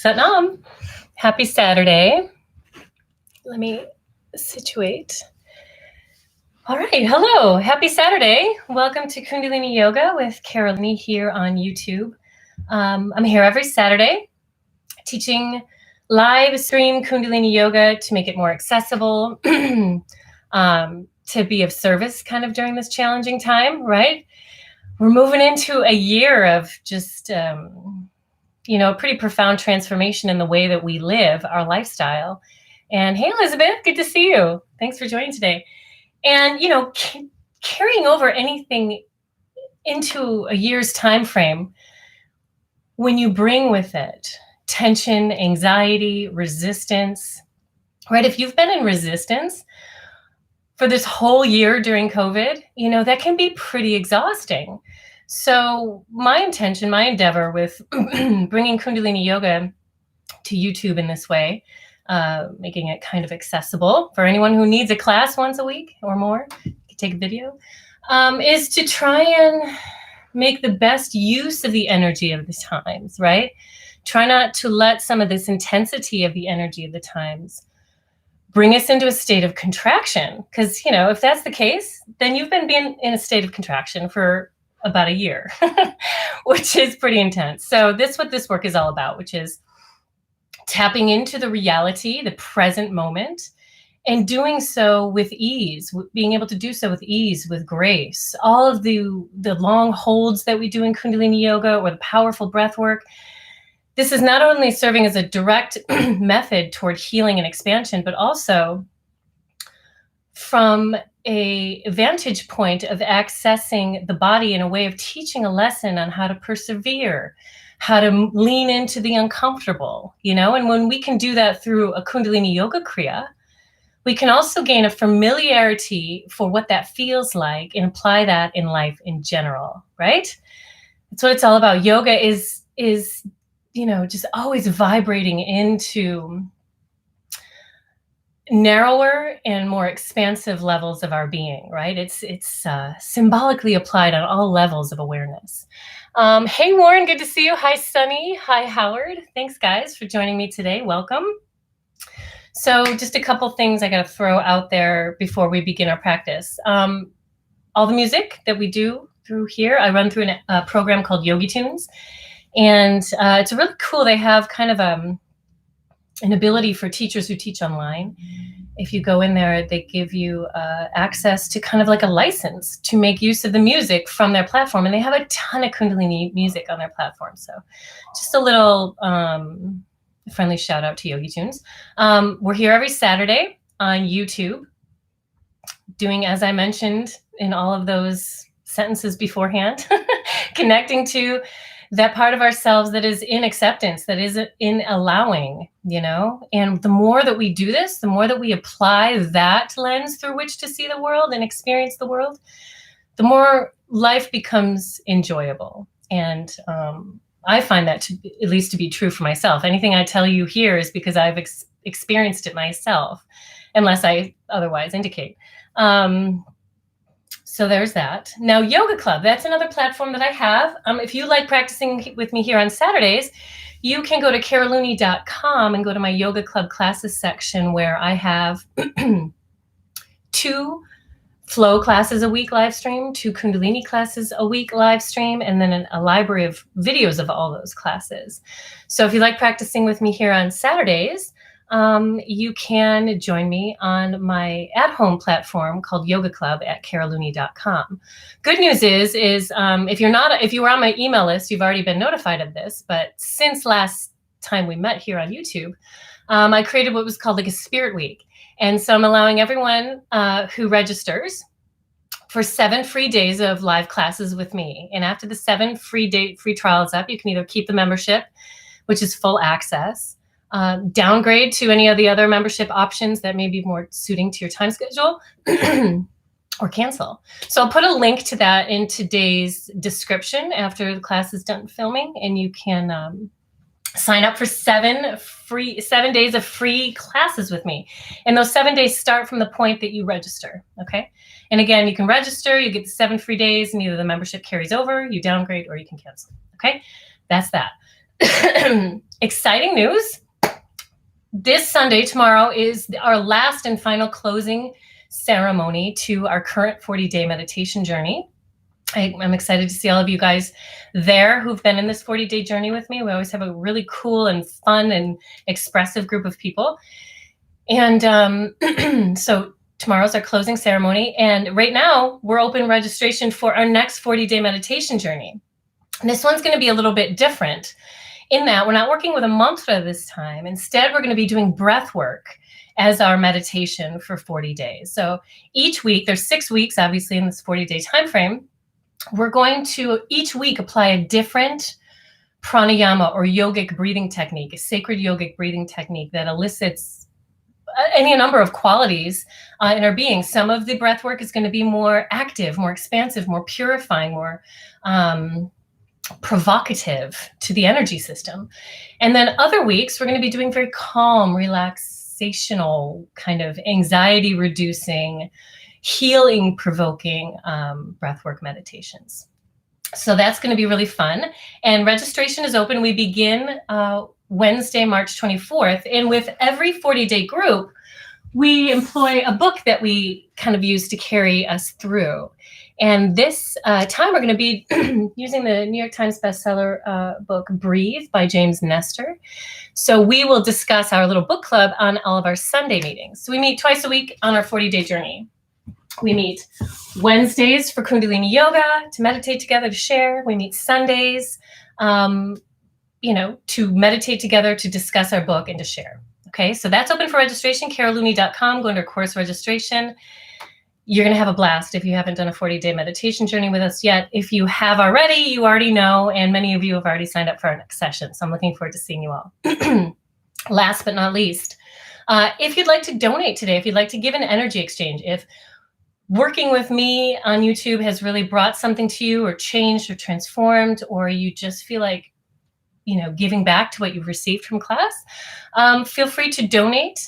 Satnam. Happy Saturday. Let me situate. All right. Hello. Happy Saturday. Welcome to Kundalini Yoga with Looney here on YouTube. I'm here every Saturday teaching live stream Kundalini Yoga to make it more accessible, to be of service kind of during this challenging time, right? We're moving into a year of just, pretty profound transformation in the way that we live our lifestyle. And hey, Elizabeth, good to see you. Thanks for joining today. And, carrying over anything into a year's time frame, when you bring with it tension, anxiety, resistance, right? If you've been in resistance for this whole year during COVID, that can be pretty exhausting. So my intention, my endeavor with bringing Kundalini Yoga to YouTube in this way, making it kind of accessible for anyone who needs a class once a week or more, you can take a video, is to try and make the best use of the energy of the times, right? Try not to let some of this intensity of the energy of the times bring us into a state of contraction. Because, if that's the case, then you've been being in a state of contraction for about a year, which is pretty intense. So what this work is all about, which is tapping into the reality, the present moment, and doing so with ease, being able to do so with ease, with grace. All of the long holds that we do in Kundalini Yoga or the powerful breath work, this is not only serving as a direct method toward healing and expansion, but also from a vantage point of accessing the body in a way of teaching a lesson on how to persevere, how to lean into the uncomfortable, and when we can do that through a Kundalini Yoga Kriya, we can also gain a familiarity for what that feels like and apply that in life in general, right? That's what it's all about. Yoga is just always vibrating into narrower and more expansive levels of our being, right? It's symbolically applied on all levels of awareness. Hey, Warren, good to see you. Hi, Sunny. Hi, Howard. Thanks, guys, for joining me today. Welcome. So just a couple things I got to throw out there before we begin our practice. All the music that we do through here, I run through a program called Yogi Tunes. And it's really cool. They have kind of an ability for teachers who teach online. If you go in there, they give you access to kind of like a license to make use of the music from their platform. And they have a ton of Kundalini music on their platform. So just a little friendly shout out to Yogi Tunes. We're here every Saturday on YouTube, doing, as I mentioned in all of those sentences beforehand, connecting to that part of ourselves that is in acceptance, that is in allowing, and the more that we do this, the more that we apply that lens through which to see the world and experience the world, the more life becomes enjoyable. And I find that at least to be true for myself. Anything I tell you here is because I've experienced it myself, unless I otherwise indicate. So there's that. Now, Yoga Club, that's another platform that I have. If you like practicing with me here on Saturdays, you can go to carolooney.com and go to my Yoga Club classes section, where I have 2 flow classes a week live stream, 2 Kundalini classes a week live stream, and then a library of videos of all those classes. So if you like practicing with me here on Saturdays, you can join me on my at-home platform called Yoga Club at carolooney.com. Good news is if you were on my email list, you've already been notified of this. But since last time we met here on YouTube, I created what was called like a Spirit Week. And so I'm allowing everyone who registers for 7 free days of live classes with me. And after the 7 free trial is up, you can either keep the membership, which is full access, downgrade to any of the other membership options that may be more suiting to your time schedule, or cancel. So I'll put a link to that in today's description after the class is done filming, and you can sign up for 7 days of free classes with me. And those 7 days start from the point that you register, okay? And again, you can register, you get the 7 free days, and either the membership carries over, you downgrade, or you can cancel, okay? That's that. Exciting news. This Sunday, tomorrow, is our last and final closing ceremony to our current 40-day meditation journey. I'm excited to see all of you guys there who've been in this 40-day journey with me. We always have a really cool and fun and expressive group of people. And so tomorrow's our closing ceremony. And right now, we're open registration for our next 40-day meditation journey. And this one's going to be a little bit different in that we're not working with a mantra this time. Instead, we're going to be doing breath work as our meditation for 40 days. So each week, there's 6 weeks, obviously, in this 40-day time frame. We're going to each week apply a different pranayama or yogic breathing technique, a sacred yogic breathing technique that elicits any number of qualities in our being. Some of the breath work is going to be more active, more expansive, more purifying, more provocative to the energy system. And then other weeks, we're going to be doing very calm, relaxational, kind of anxiety reducing, healing provoking breathwork meditations. So that's going to be really fun. And registration is open. We begin Wednesday, March 24th. And with every 40-day group, we employ a book that we kind of use to carry us through. And this time we're going to be using the New York Times bestseller book, Breathe by James Nestor. So we will discuss our little book club on all of our Sunday meetings. So we meet twice a week on our 40-day journey. We meet Wednesdays for Kundalini Yoga, to meditate together, to share. We meet Sundays, to meditate together, to discuss our book, and to share. Okay, so that's open for registration, carollooney.com. Go under course registration. You're going to have a blast if you haven't done a 40-day meditation journey with us yet. If you have already, you already know, and many of you have already signed up for our next session. So I'm looking forward to seeing you all. Last but not least, if you'd like to donate today, if you'd like to give an energy exchange, if working with me on YouTube has really brought something to you or changed or transformed, or you just feel like, giving back to what you've received from class, feel free to donate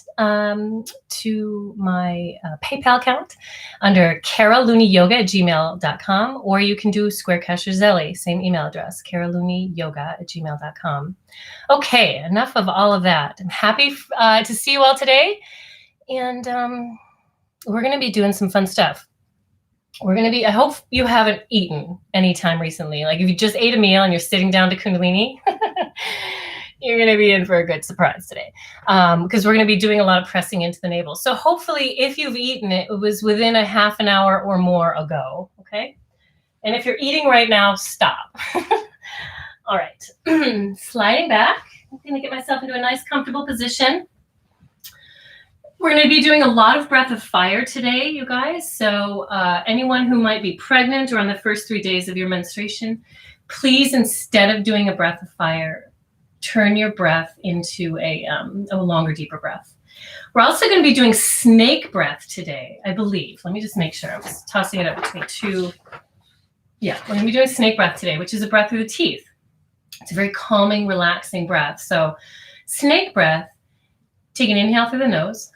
to my PayPal account under carollooneyyoga@gmail.com, or you can do Square Cash or Zelle, same email address, carollooneyyoga@gmail.com. Okay, enough of all of that. I'm happy to see you all today, and we're going to be doing some fun stuff. I hope you haven't eaten anytime recently. Like if you just ate a meal and you're sitting down to Kundalini, you're going to be in for a good surprise today, because we're going to be doing a lot of pressing into the navel. So hopefully if you've eaten it, it was within a half an hour or more ago. Okay. And if you're eating right now, stop. All right. Sliding back. I'm going to get myself into a nice comfortable position. We're going to be doing a lot of breath of fire today, you guys. So anyone who might be pregnant or on the first 3 days of your menstruation, please, instead of doing a breath of fire, turn your breath into a longer, deeper breath. We're also going to be doing snake breath today, I believe. Let me just make sure. I'm just tossing it up between two. Yeah, we're going to be doing snake breath today, which is a breath through the teeth. It's a very calming, relaxing breath. So snake breath, take an inhale through the nose.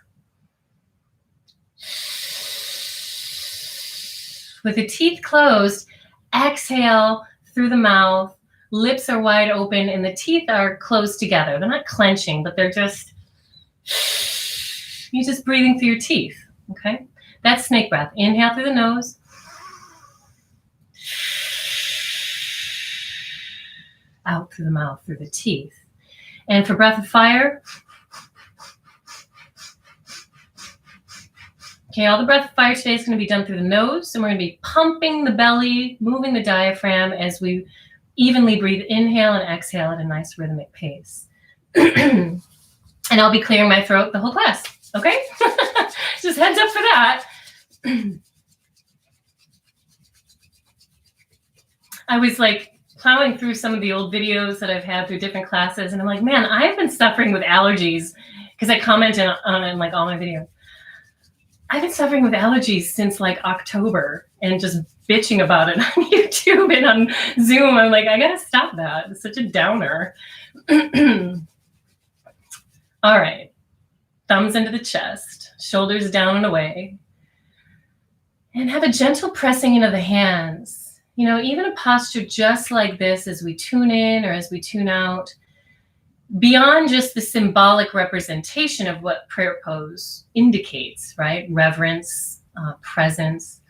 With the teeth closed, exhale through the mouth. Lips are wide open and the teeth are closed together. They're not clenching, but they're just, you're just breathing through your teeth, okay? That's snake breath. Inhale through the nose. Out through the mouth, through the teeth. And for breath of fire, okay, all the breath of fire today is going to be done through the nose, and we're going to be pumping the belly, moving the diaphragm as we evenly breathe, inhale and exhale at a nice rhythmic pace. And I'll be clearing my throat the whole class, okay? Just heads up for that. I was like plowing through some of the old videos that I've had through different classes, and I'm like, man, I've been suffering with allergies, because I commented on it in like all my videos. I've been suffering with allergies since like October and just bitching about it on YouTube and on Zoom. I'm like, I gotta stop that. It's such a downer. All right. Thumbs into the chest, shoulders down and away. And have a gentle pressing into the hands. Even a posture just like this as we tune in or as we tune out beyond just the symbolic representation of what prayer pose indicates, right? Reverence, presence.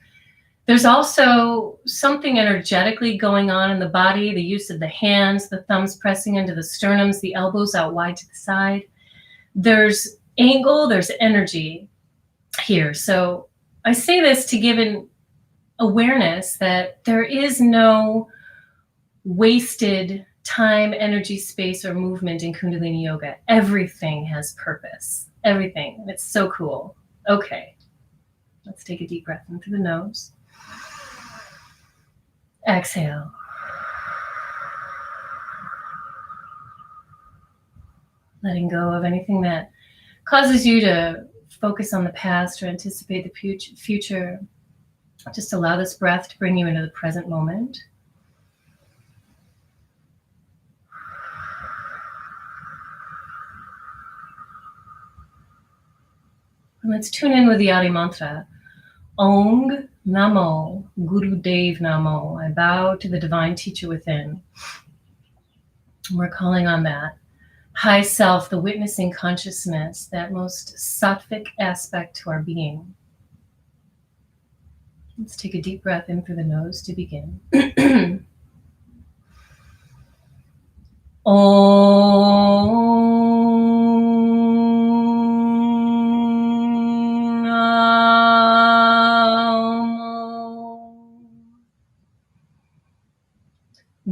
There's also something energetically going on in the body, the use of the hands, the thumbs pressing into the sternums, the elbows out wide to the side. There's angle, there's energy here. So I say this to give an awareness that there is no wasted time, energy, space, or movement in Kundalini Yoga. Everything has purpose. Everything. And it's so cool. Okay. Let's take a deep breath in through the nose. Exhale. Letting go of anything that causes you to focus on the past or anticipate the future. Just allow this breath to bring you into the present moment. And let's tune in with the Adi mantra. Ong Namo Gurudev Namo. I bow to the divine teacher within. We're calling on that high self, the witnessing consciousness, that most sattvic aspect to our being. Let's take a deep breath in through the nose to begin.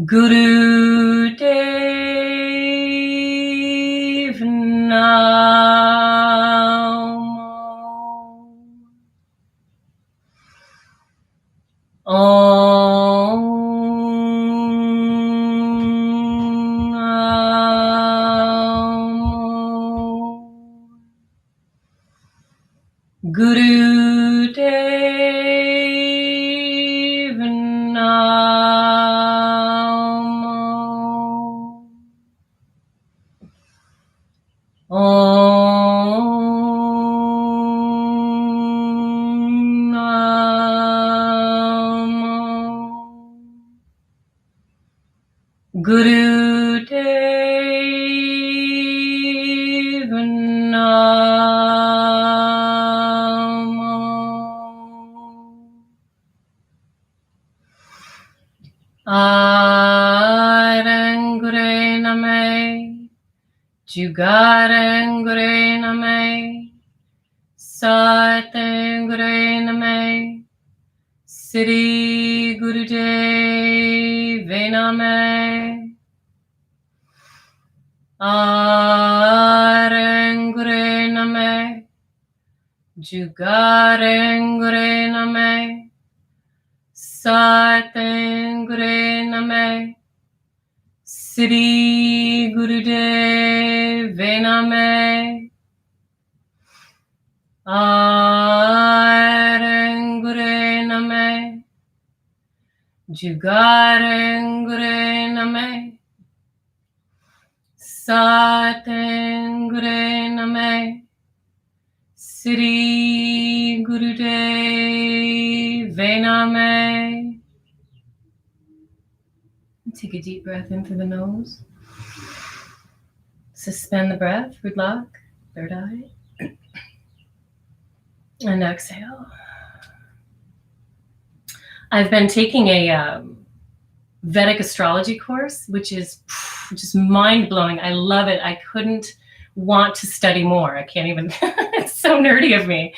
Guru Dev Namo. Om Namo. Guru Dev Namo. Om Namo. Guru Dev Namo. Arangure Name, Jugarangure Name, Satangure Name, Sri Gurudev Name. Arangure Name, Jugarangure Name, Satangure Name, Sri Gurudev Name. Arangure Name, Jugarangure Name, Satangure Name, Sri Gurudev Name. Take a deep breath in through the nose. Suspend the breath, Rudlak, third eye. And exhale. I've been taking a Vedic astrology course, which is just mind-blowing. I love it. I couldn't want to study more. I can't even, it's so nerdy of me.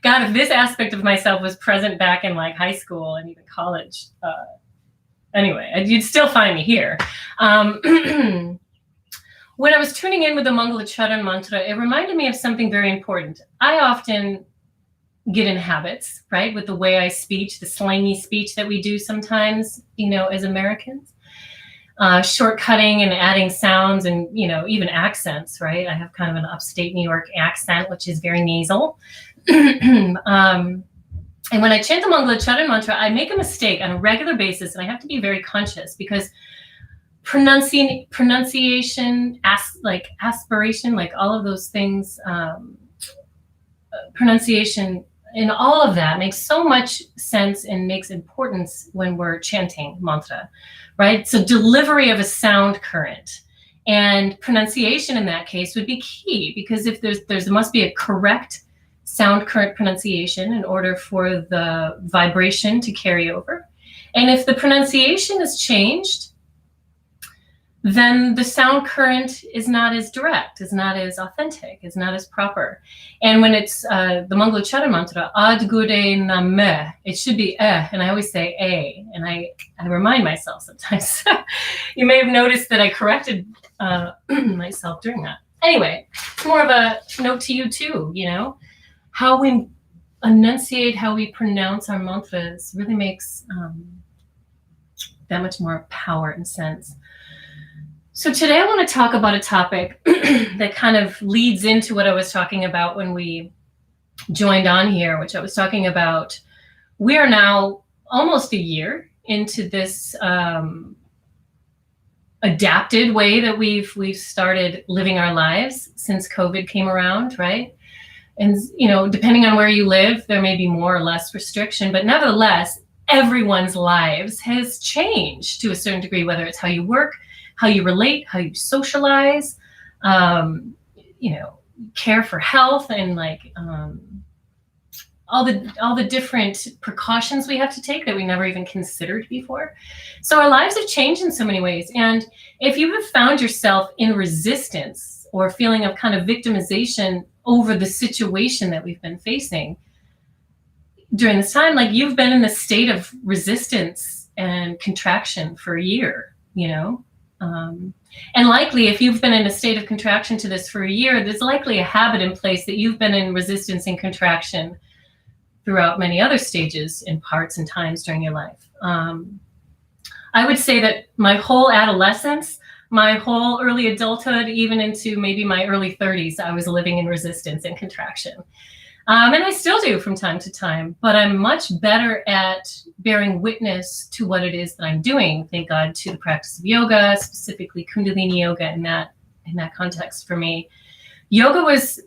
God, if this aspect of myself was present back in like high school and even college, anyway, you'd still find me here. When I was tuning in with the Mangalacharan mantra, it reminded me of something very important. I often get in habits, right, with the way I speech, the slangy speech that we do sometimes, you know, as Americans, shortcutting and adding sounds and, you know, even accents, right? I have kind of an upstate New York accent, which is very nasal. And when I chant the Mangalacharan mantra, I make a mistake on a regular basis, and I have to be very conscious because pronunciation, aspiration, like all of those things, pronunciation and all of that makes so much sense and makes importance when we're chanting mantra, right? So delivery of a sound current And pronunciation in that case would be key, because if there must be a correct sound current pronunciation in order for the vibration to carry over. And if the pronunciation is changed, then the sound current is not as direct, is not as authentic, is not as proper. And when it's the Mangalacharya mantra, ad gure name, it should be and I always say a, and I remind myself sometimes. You may have noticed that I corrected myself during that. Anyway, it's more of a note to you too, you know, how we enunciate, how we pronounce our mantras really makes that much more power and sense. So today I want to talk about a topic that kind of leads into what I was talking about when we joined on here, which I was talking about. We are now almost a year into this adapted way that we've started living our lives since COVID came around, right? And, you know, depending on where you live, there may be more or less restriction, but nevertheless, everyone's lives has changed to a certain degree, whether it's how you work, how you relate, how you socialize, you know, care for health, and like all the different precautions we have to take that we never even considered before. So our lives have changed in so many ways. And if you have found yourself in resistance or feeling of kind of victimization over the situation that we've been facing during this time, like you've been in a state of resistance and contraction for a year, you know. And likely, if you've been in a state of contraction to this for a year, there's likely a habit in place that you've been in resistance and contraction throughout many other stages and parts and times during your life. I would say that my whole adolescence, my whole early adulthood, even into maybe my early 30s, I was living in resistance and contraction. And I still do from time to time, but I'm much better at bearing witness to what it is that I'm doing. Thank God to the practice of yoga, specifically Kundalini yoga in that context for me. Yoga was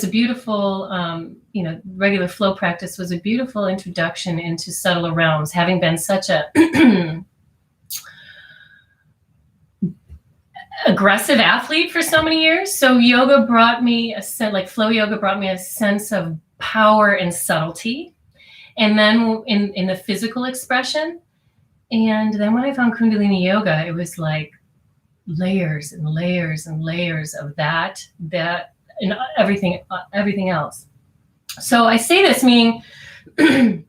a beautiful, you know, regular flow practice was a beautiful introduction into subtler realms, having been such a aggressive athlete for so many years. So yoga brought me flow yoga brought me a sense of power and subtlety. And then in the physical expression. And then when I found Kundalini yoga, it was like layers and layers and layers of that and everything else. So I say this meaning it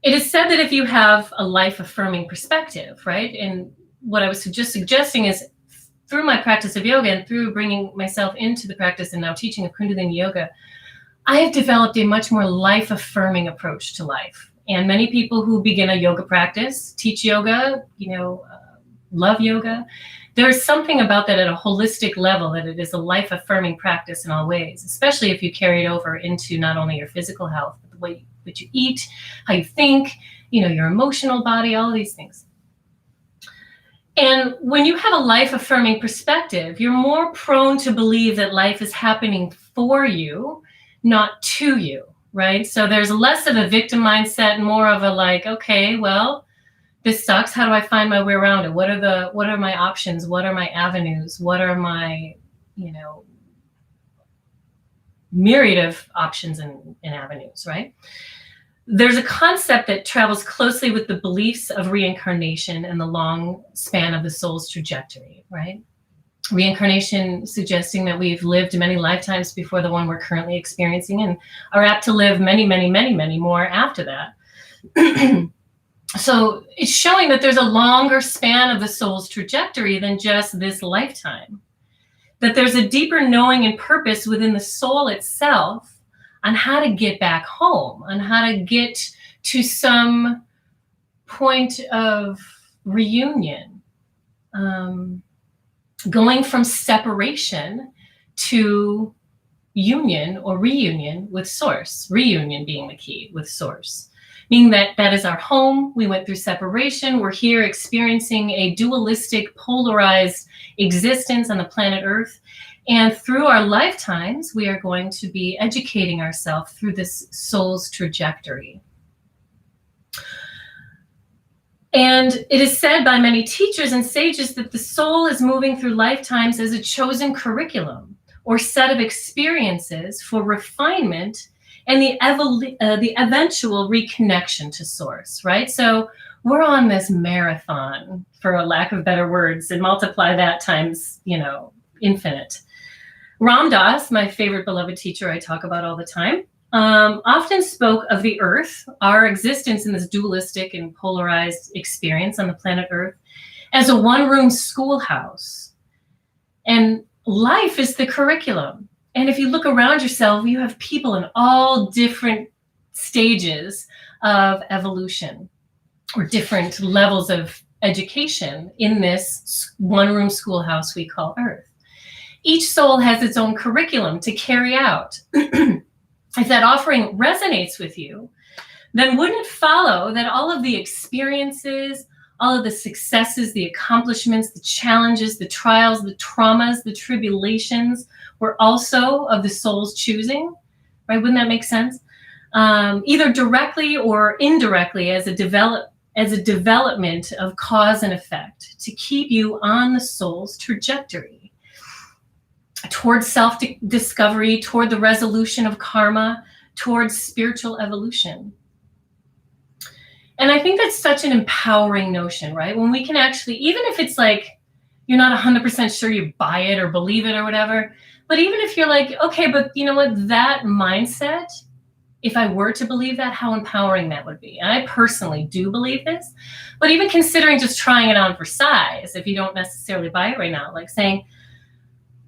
is said that if you have a life affirming perspective, right? And what I was just suggesting is through my practice of yoga and through bringing myself into the practice and now teaching of Kundalini yoga, I have developed a much more life affirming approach to life. And many people who begin a yoga practice, teach yoga, you know, love yoga. There's something about that at a holistic level, that it is a life affirming practice in all ways, especially if you carry it over into not only your physical health, but the way that you eat, how you think, you know, your emotional body, all of these things. And when you have a life-affirming perspective, you're more prone to believe that life is happening for you, not to you, right? So there's less of a victim mindset and more of a like, okay, well, this sucks. How do I find my way around it? What are my options? What are my avenues? What are my, you know, myriad of options and avenues, right? There's a concept that travels closely with the beliefs of reincarnation and the long span of the soul's trajectory, right? Reincarnation suggesting that we've lived many lifetimes before the one we're currently experiencing and are apt to live many, many, many, many more after that. So it's showing that there's a longer span of the soul's trajectory than just this lifetime. That there's a deeper knowing and purpose within the soul itself on how to get back home, on how to get to some point of reunion, going from separation to union or reunion with source, reunion being the key with source, meaning that that is our home. We went through separation. We're here experiencing a dualistic, polarized existence on the planet Earth. And through our lifetimes, we are going to be educating ourselves through this soul's trajectory. And it is said by many teachers and sages that the soul is moving through lifetimes as a chosen curriculum or set of experiences for refinement and the eventual reconnection to source, right? So we're on this marathon, for a lack of better words, and multiply that times, infinite. Ram Dass, my favorite beloved teacher I talk about all the time, often spoke of the Earth, our existence in this dualistic and polarized experience on the planet Earth, as a one-room schoolhouse. And life is the curriculum. And if you look around yourself, you have people in all different stages of evolution or different levels of education in this one-room schoolhouse we call Earth. Each soul has its own curriculum to carry out. If that offering resonates with you, then wouldn't it follow that all of the experiences, all of the successes, the accomplishments, the challenges, the trials, the traumas, the tribulations were also of the soul's choosing, right? Wouldn't that make sense? Either directly or indirectly as a development of cause and effect to keep you on the soul's trajectory towards self-discovery, toward the resolution of karma, towards spiritual evolution. And I think that's such an empowering notion, right? When we can actually, even if it's like, you're not 100% sure you buy it or believe it or whatever, but even if you're like, okay, but you know what, that mindset, if I were to believe that, how empowering that would be. And I personally do believe this, but even considering just trying it on for size, if you don't necessarily buy it right now, like saying,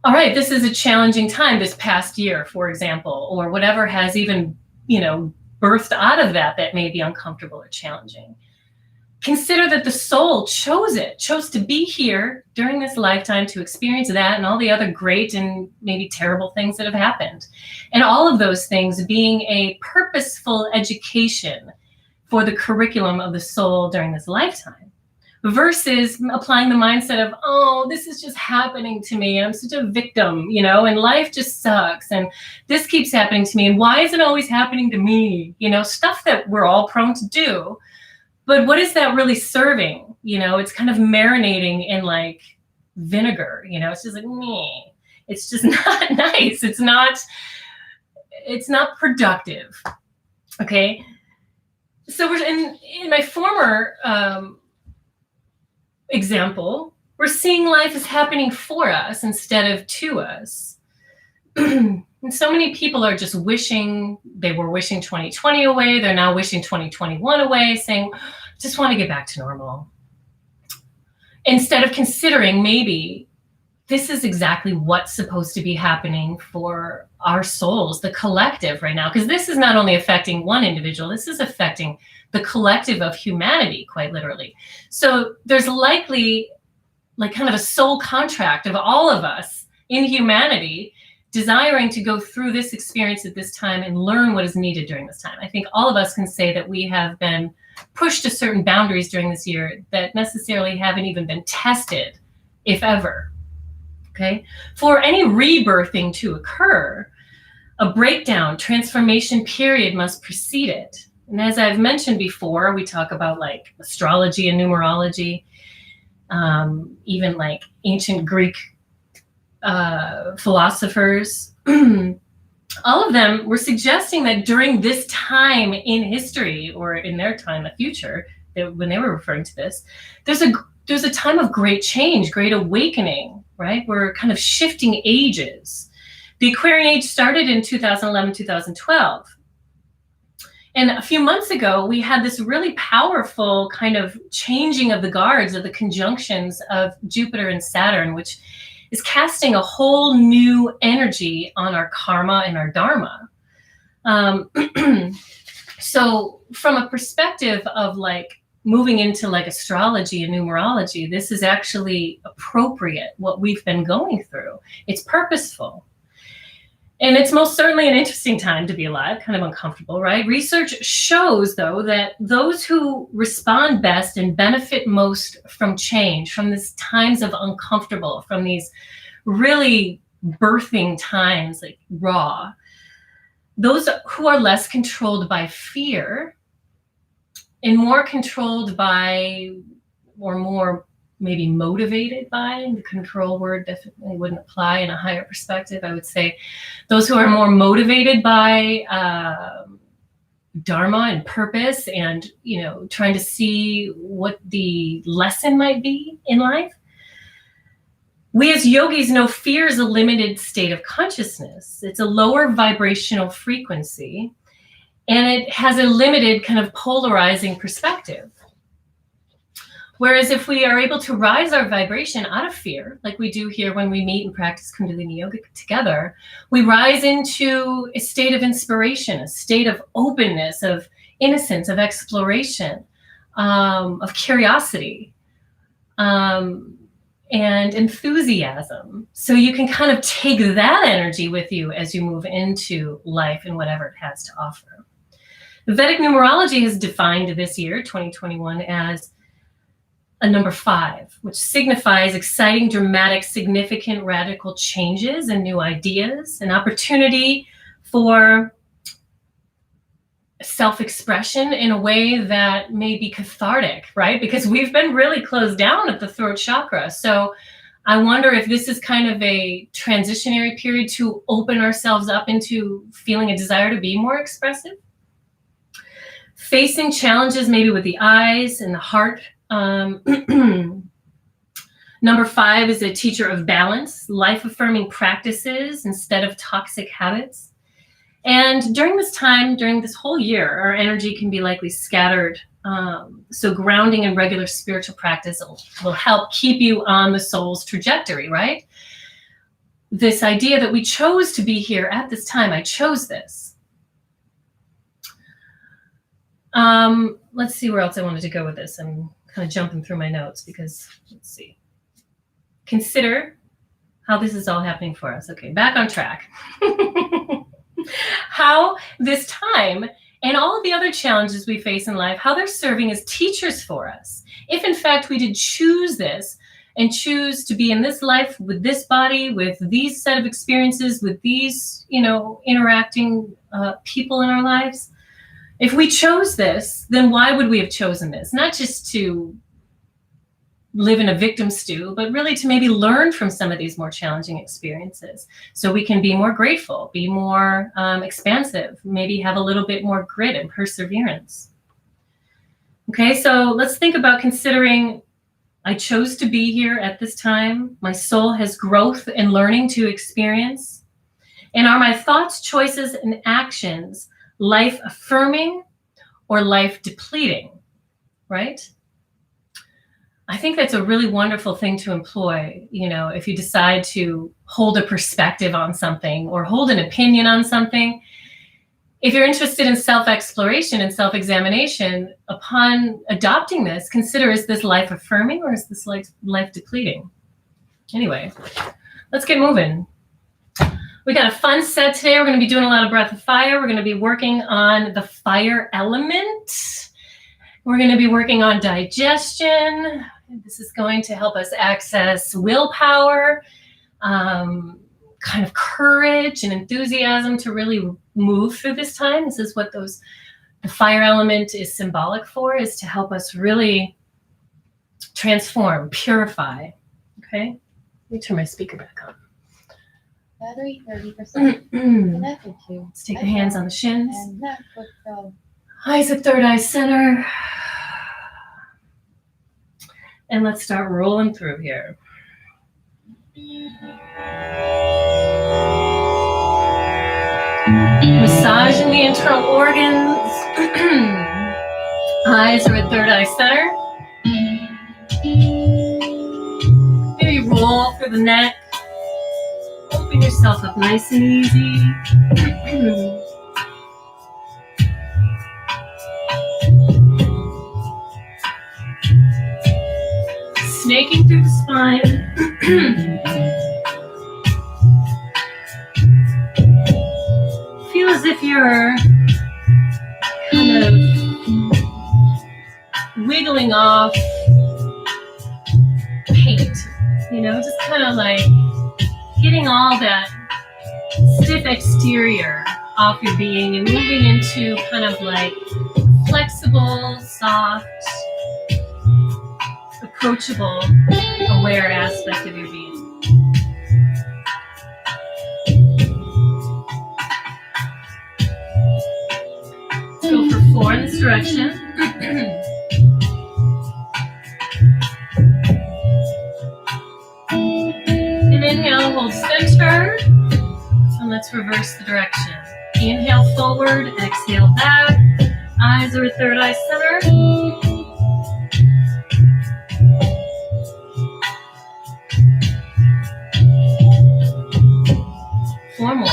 all right, this is a challenging time this past year, for example, or whatever has even, birthed out of that may be uncomfortable or challenging. Consider that the soul chose to be here during this lifetime to experience that and all the other great and maybe terrible things that have happened. And all of those things being a purposeful education for the curriculum of the soul during this lifetime. Versus applying the mindset of, oh, this is just happening to me. I'm such a victim, and life just sucks. And this keeps happening to me. And why is it always happening to me? Stuff that we're all prone to do. But what is that really serving? It's kind of marinating in like vinegar, it's just like, meh. It's just not nice. It's not productive. Okay. So we're in my former, example, we're seeing life as happening for us instead of to us. And so many people are just wishing 2020 away. They're now wishing 2021 away, saying, just want to get back to normal. Instead of considering maybe this is exactly what's supposed to be happening for our souls, the collective right now. Because this is not only affecting one individual, this is affecting the collective of humanity, quite literally. So there's likely like kind of a soul contract of all of us in humanity desiring to go through this experience at this time and learn what is needed during this time. I think all of us can say that we have been pushed to certain boundaries during this year that necessarily haven't even been tested, if ever. Okay? For any rebirthing to occur, a breakdown, transformation period must precede it. And as I've mentioned before, we talk about like astrology and numerology, even like ancient Greek philosophers. All of them were suggesting that during this time in history, or in their time, the future, when they were referring to this, there's a time of great change, great awakening, right? We're kind of shifting ages. The Aquarian age started in 2011, 2012. And a few months ago, we had this really powerful kind of changing of the guards of the conjunctions of Jupiter and Saturn, which is casting a whole new energy on our karma and our dharma. So from a perspective of like moving into like astrology and numerology, this is actually appropriate, what we've been going through. It's purposeful. And it's most certainly an interesting time to be alive, kind of uncomfortable, right? Research shows, though, that those who respond best and benefit most from change, from these times of uncomfortable, from these really birthing times, like raw, those who are less controlled by fear and more controlled by, or more maybe motivated by, the control word definitely wouldn't apply in a higher perspective. I would say those who are more motivated by dharma and purpose, and trying to see what the lesson might be in life. We as yogis know fear is a limited state of consciousness. It's a lower vibrational frequency, and it has a limited kind of polarizing perspective. Whereas if we are able to rise our vibration out of fear, like we do here when we meet and practice Kundalini Yoga together, we rise into a state of inspiration, a state of openness, of innocence, of exploration, of curiosity, and enthusiasm. So you can kind of take that energy with you as you move into life and whatever it has to offer. The Vedic numerology has defined this year, 2021, as a number 5, which signifies exciting, dramatic, significant, radical changes and new ideas, an opportunity for self-expression in a way that may be cathartic, right? Because we've been really closed down at the throat chakra. So I wonder if this is kind of a transitionary period to open ourselves up into feeling a desire to be more expressive. Facing challenges maybe with the eyes and the heart. Number 5 is a teacher of balance, life-affirming practices instead of toxic habits. And during this time, during this whole year, our energy can be likely scattered. So grounding and regular spiritual practice will help keep you on the soul's trajectory, right? This idea that we chose to be here at this time, I chose this. Let's see where else I wanted to go with this. I'm kind of jumping through my notes because, let's see. Consider how this is all happening for us. Okay, back on track. How this time and all of the other challenges we face in life, how they're serving as teachers for us. If in fact we did choose this and choose to be in this life with this body, with these set of experiences, with these, interacting people in our lives, if we chose this, then why would we have chosen this? Not just to live in a victim stew, but really to maybe learn from some of these more challenging experiences so we can be more grateful, be more expansive, maybe have a little bit more grit and perseverance. Okay, so let's think about considering I chose to be here at this time. My soul has growth and learning to experience. And are my thoughts, choices, and actions life affirming or life depleting, right? I think that's a really wonderful thing to employ, if you decide to hold a perspective on something or hold an opinion on something. If you're interested in self-exploration and self-examination, upon adopting this, consider, is this life affirming or is this life depleting? Anyway, let's get moving. We got a fun set today. We're going to be doing a lot of breath of fire. We're going to be working on the fire element. We're going to be working on digestion. This is going to help us access willpower, kind of courage and enthusiasm to really move through this time. This is what the fire element is symbolic for, is to help us really transform, purify. Okay? Let me turn my speaker back on. Battery 30%. Connected to. Let's take the hands on the shins. And neck with the Eyes at third eye center. And let's start rolling through here. Massaging the internal organs. Eyes are at third eye center. Maybe roll through the neck. Open yourself up nice and easy. Snaking through the spine. Feel as if you're kind of wiggling off paint, just kind of like getting all that stiff exterior off your being and moving into kind of like flexible, soft, approachable, aware aspect of your being. Let's go for 4 in this direction. And inhale, hold center. And let's reverse the direction. Inhale forward, exhale back. Eyes are third eye center. 4 more.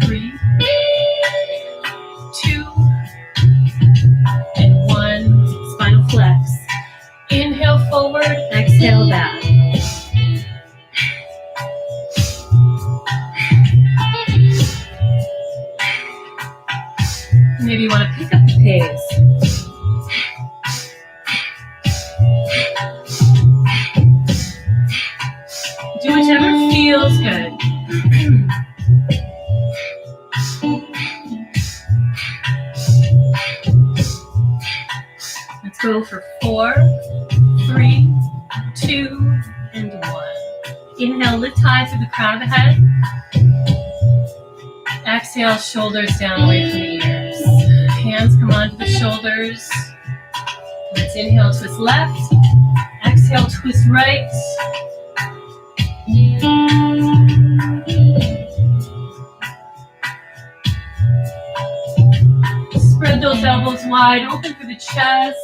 3, 2, and 1. Spinal flex. Inhale forward, exhale back. Maybe you want to pick up the pace. Do whichever feels good. Let's go for 4, 3, 2, and 1. Inhale, lift high through the crown of the head. Exhale, shoulders down away from the ears. Hands come onto the shoulders. Let's inhale, twist left. Exhale, twist right. Spread those elbows wide, open for the chest.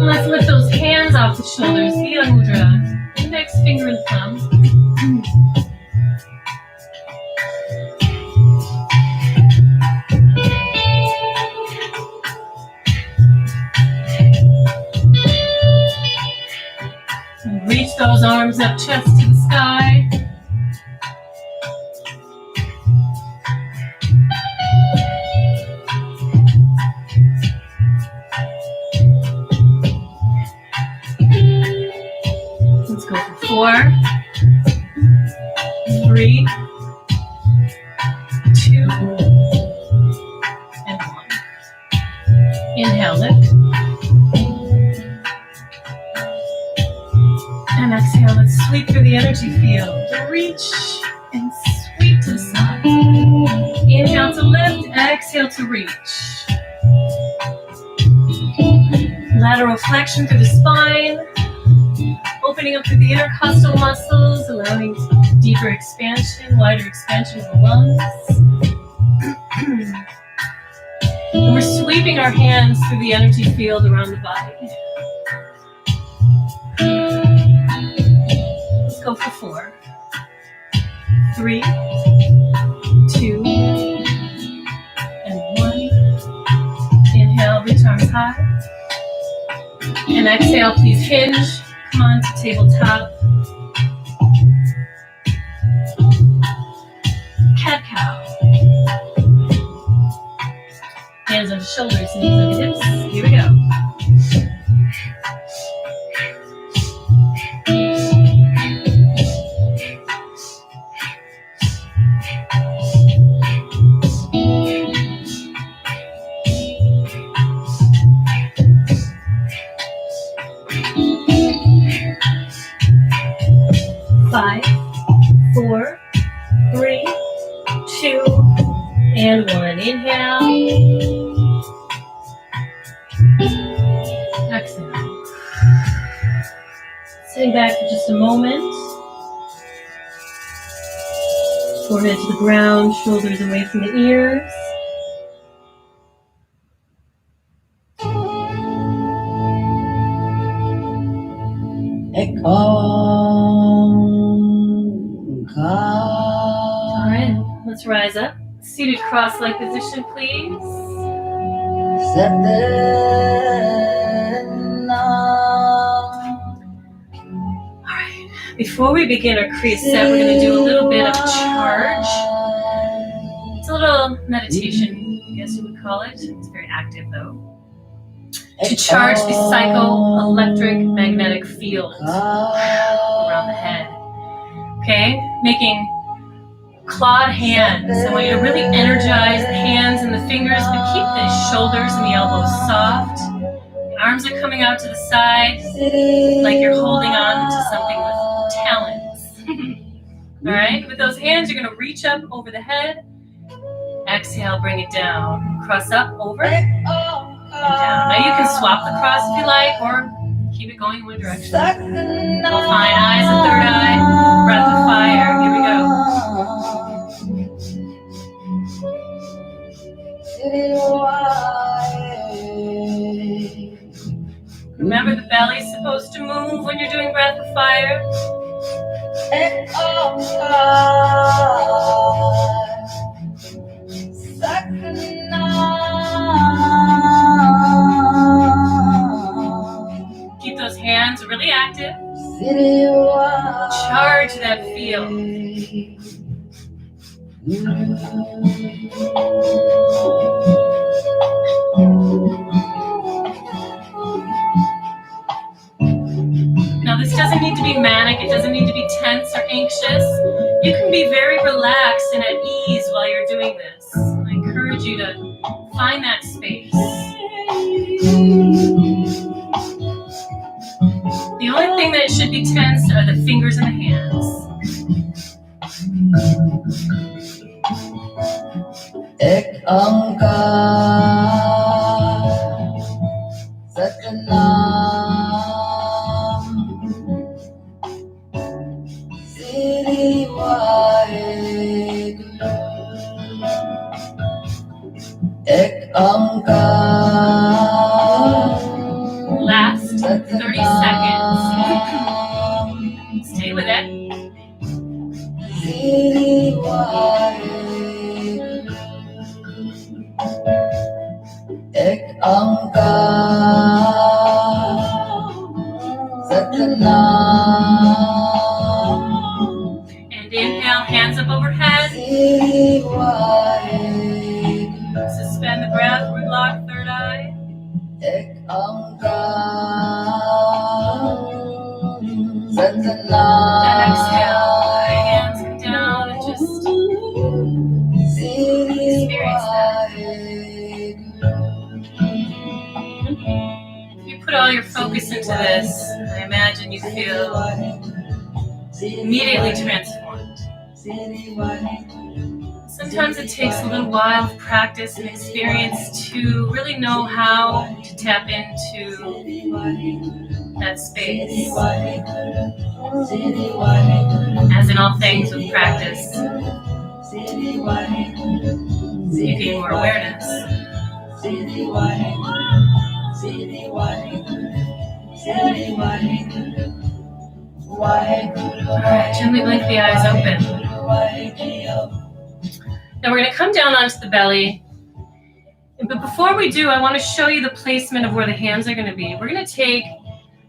Let's lift those hands off the shoulders, Ida Mudra. Index finger and thumb. And reach those arms up, chest to the sky. Let's go for 4, 3, 2, and 1. Inhale, lift. And exhale, let's sweep through the energy field. Reach and sweep to the side. Inhale to lift, exhale to reach. Lateral flexion through the spine. Opening up through the intercostal muscles, allowing deeper expansion, wider expansion of the lungs. And we're sweeping our hands through the energy field around the body. Let's go for 4, 3, 2, and 1. Inhale, reach arms high. And exhale, please hinge. Come on to tabletop. Cat cow. Hands on the shoulders, knees on the hips. Here we go. Five, 4, 3, 2, and 1. Inhale. Exhale. Sitting back for just a moment. Forehead to the ground, shoulders away from the ears. All right, let's rise up. Seated cross-leg position, please. All right, before we begin our Kriya set, we're going to do a little bit of charge. It's a little meditation, I guess you would call it. It's very active, though. To charge the psychoelectric magnetic field around the head. Okay? Making clawed hands. I want you to really energize the hands and the fingers, but keep the shoulders and the elbows soft. The arms are coming out to the side, like you're holding on to something with talons. All right? With those hands, you're going to reach up over the head. Exhale, bring it down. Cross up, over, and down. Now you can swap the cross if you like, or keep it going in one direction. Fine eyes and third eye. Breath of fire. Here we go. Remember, the belly's supposed to move when you're doing breath of fire. Keep those hands really active. Charge that field. Now, this doesn't need to be manic. It doesn't need to be tense or anxious. You can be very relaxed and at ease while you're doing this. I encourage you to find that space. The only thing that should be tense are the fingers and the hands. Ek Ankar Satnam Sri Vaheguru Ek Ankar. Last 30 seconds. Stay with it. Sri Vaheguru Ek Ankar Satnam. And inhale, hands up overhead. Sri Vaheguru Suspend the breath, root lock, third eye. Ek Ankar Satnam. And exhale, hands come down and just experience that. If you put all your focus into this, I imagine you feel immediately transformed. Sometimes it takes a little while of practice and experience to really know how to tap into that space. As in all things with practice, you gain more awareness. Alright, gently blink the eyes open. Now we're going to come down onto the belly. But before we do, I want to show you the placement of where the hands are going to be. We're going to take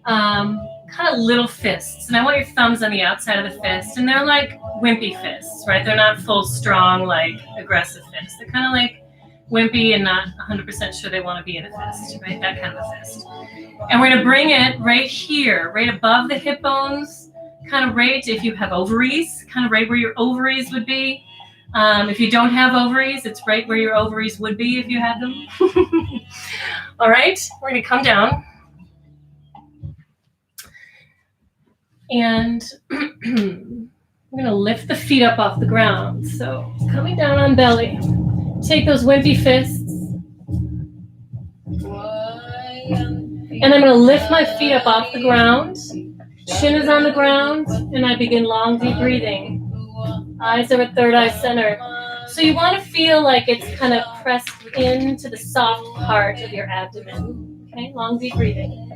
kind of little fists. And I want your thumbs on the outside of the fist. And they're like wimpy fists, right? They're not full, strong, like aggressive fists. They're kind of like wimpy and not 100% sure they want to be in a fist, right? That kind of a fist. And we're going to bring it right here, right above the hip bones, kind of right, if you have ovaries, kind of right where your ovaries would be. If you don't have ovaries, it's right where your ovaries would be if you had them. All right, we're going to come down. And I'm going to lift the feet up off the ground. So coming down on belly. Take those wimpy fists. And I'm going to lift my feet up off the ground. Chin is on the ground. And I begin long, deep breathing. Eyes are at third eye center. So you want to feel like it's kind of pressed into the soft part of your abdomen. Okay, long, deep breathing.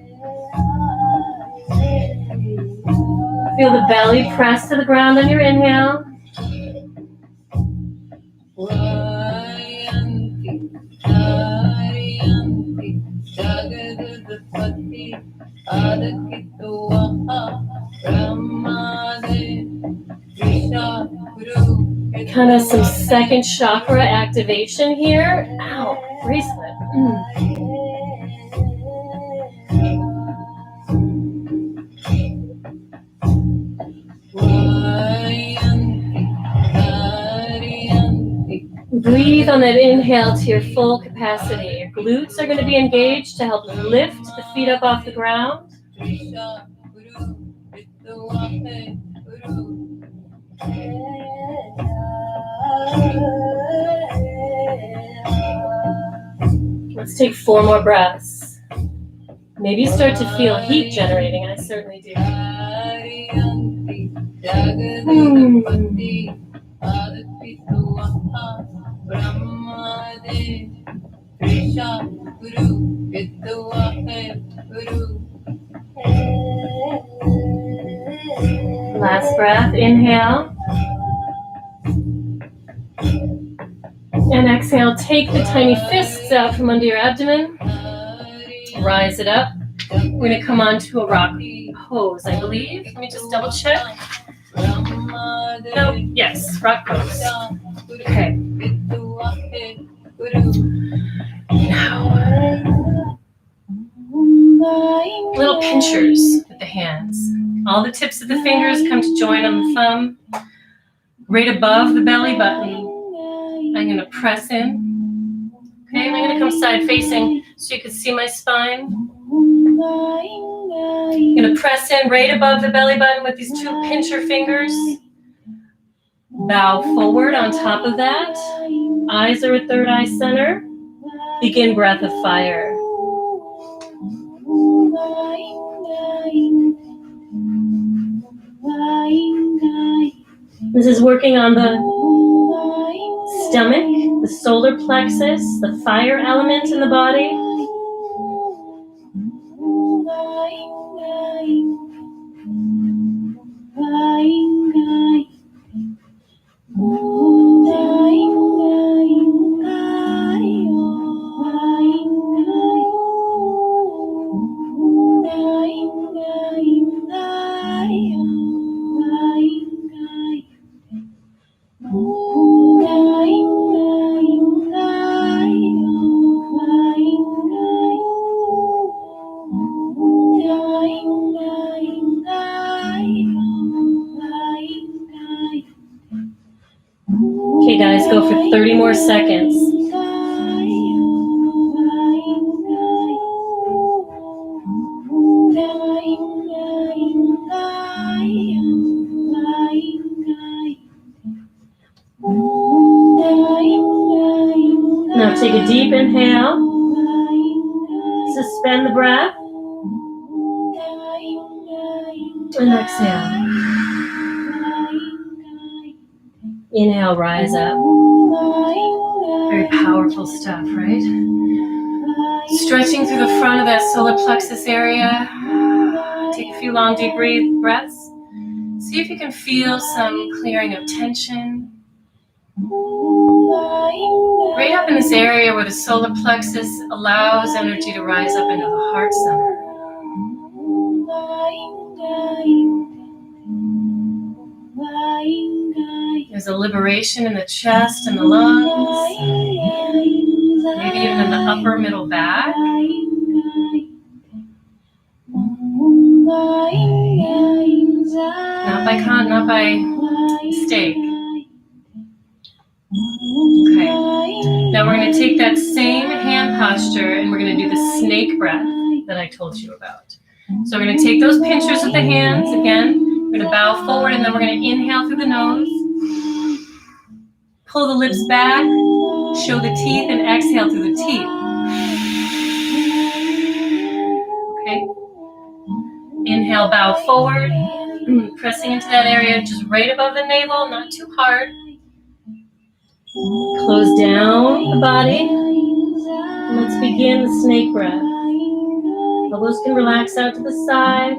Feel the belly press to the ground on your inhale. Kind of some second chakra activation here. Ow, bracelet. breathe on that inhale to your full capacity. Your glutes are going to be engaged to help lift the feet up off the ground. Let's take 4 more breaths. Maybe you start to feel heat generating. I certainly do. Last breath, inhale. And exhale, take the tiny fists out from under your abdomen. Rise it up. We're going to come onto a rock pose, I believe. Let me just double check. No, yes, rock pose. Okay. Now, little pinchers with the hands. All the tips of the fingers come to join on the thumb. Right above the belly button, I'm going to press in. Okay, and I'm going to come side facing so you can see my spine. I'm going to press in right above the belly button with these 2 pincher fingers. Bow forward on top of that. Eyes are at third eye center. Begin breath of fire. This is working on the stomach, the solar plexus, the fire element in the body. Okay, guys, go for 30 more seconds. Now take a deep inhale. Suspend the breath. And exhale. Inhale, rise up. Very powerful stuff, right? Stretching through the front of that solar plexus area. Take a few long, deep breaths. See if you can feel some clearing of tension. Right up in this area where the solar plexus allows energy to rise up into the heart center. There's a liberation in the chest and the lungs, maybe even in the upper middle back. Not by mistake. Okay. Now we're going to take that same hand posture and we're going to do the snake breath that I told you about. So we're going to take those pinchers with the hands again. We're going to bow forward and then we're going to inhale through the nose. Pull the lips back, show the teeth, and exhale through the teeth. Okay. Inhale, bow forward, pressing into that area just right above the navel, not too hard. Close down the body. Let's begin the snake breath. Elbows can relax out to the side.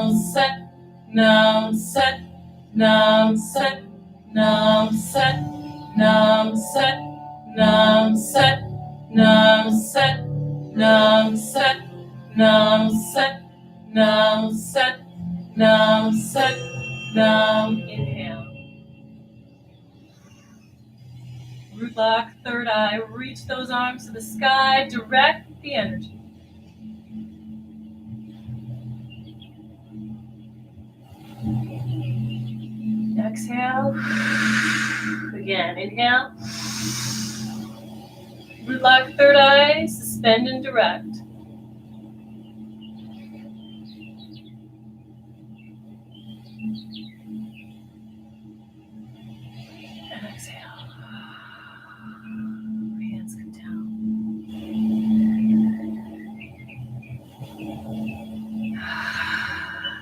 Nam Sat, Nam Sat, Nam Sat, Nam Sat, Nam Sat, Nam Sat, Nam Sat, Nam Sat, Nam Sat, Nam Sat, Nam. Inhale. Root lock, third eye. Reach those arms to the sky. Direct the energy. Exhale. Again, inhale. Root lock, third eye. Suspend and direct. And exhale. Hands come down.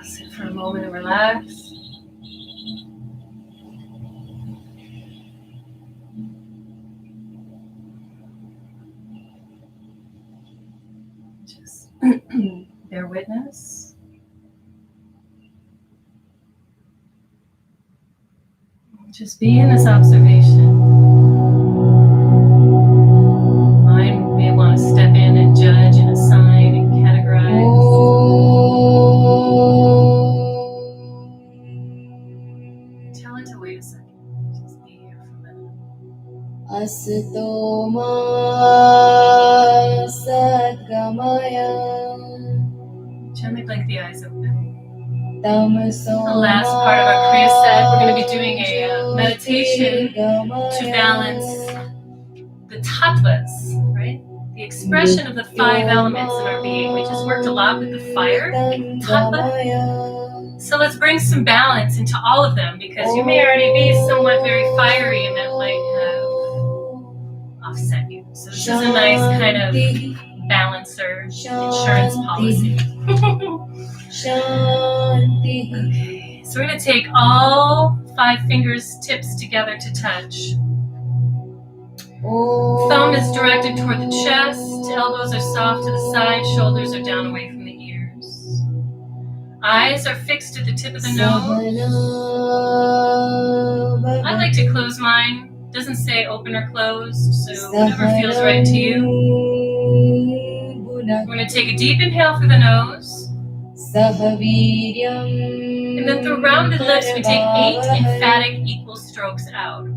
Sit for a moment and relax. Just bear witness. Just be in this observation. Mind may want to step in and judge and assign and categorize. Tell it to wait a second. Just be here for a minute. Asato ma sadgamaya. Gently blink the eyes open. Tamaso The last part of our Kriya set, we're going to be doing a meditation to balance the tattvas, right? The expression of the 5 elements in our being. We just worked a lot with the fire tattva. So let's bring some balance into all of them, because you may already be somewhat very fiery and that might have offset you. So this is a nice kind of balancer insurance policy. Okay, so we're going to take all 5 fingers tips together to touch. Thumb is directed toward the chest, elbows are soft to the side, shoulders are down away from the ears. Eyes are fixed at the tip of the nose. I like to close mine. Doesn't say open or closed, so whatever feels right to you. We're going to take a deep inhale through the nose. And then through rounded lips, we take 8 emphatic equal strokes out.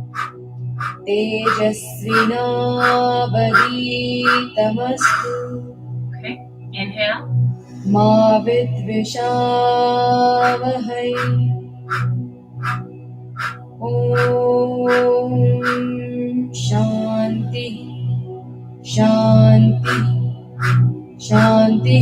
Okay, inhale. Om Shanti Shanti Shanti.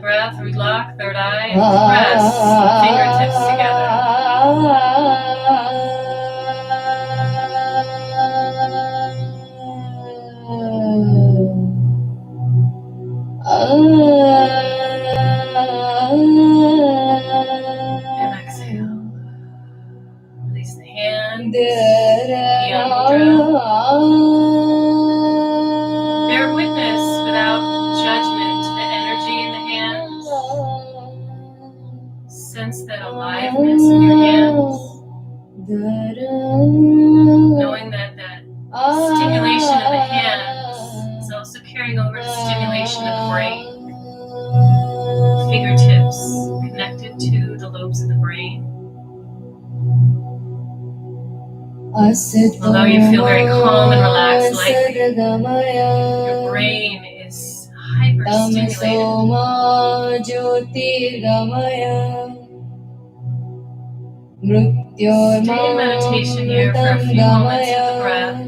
breath, relax, third eye, and press the fingertips together. And exhale. Release the hands. Bear witness without judgment to the energy in the hands. Sense that aliveness in your hands. Knowing that stimulation of the hands is also carrying over to stimulation of the brain. Fingertips connected to the lobes of the brain. Although you feel very calm and relaxed, lightly, your brain is hyper-stimulated. Stay in meditation here for a few moments with the breath.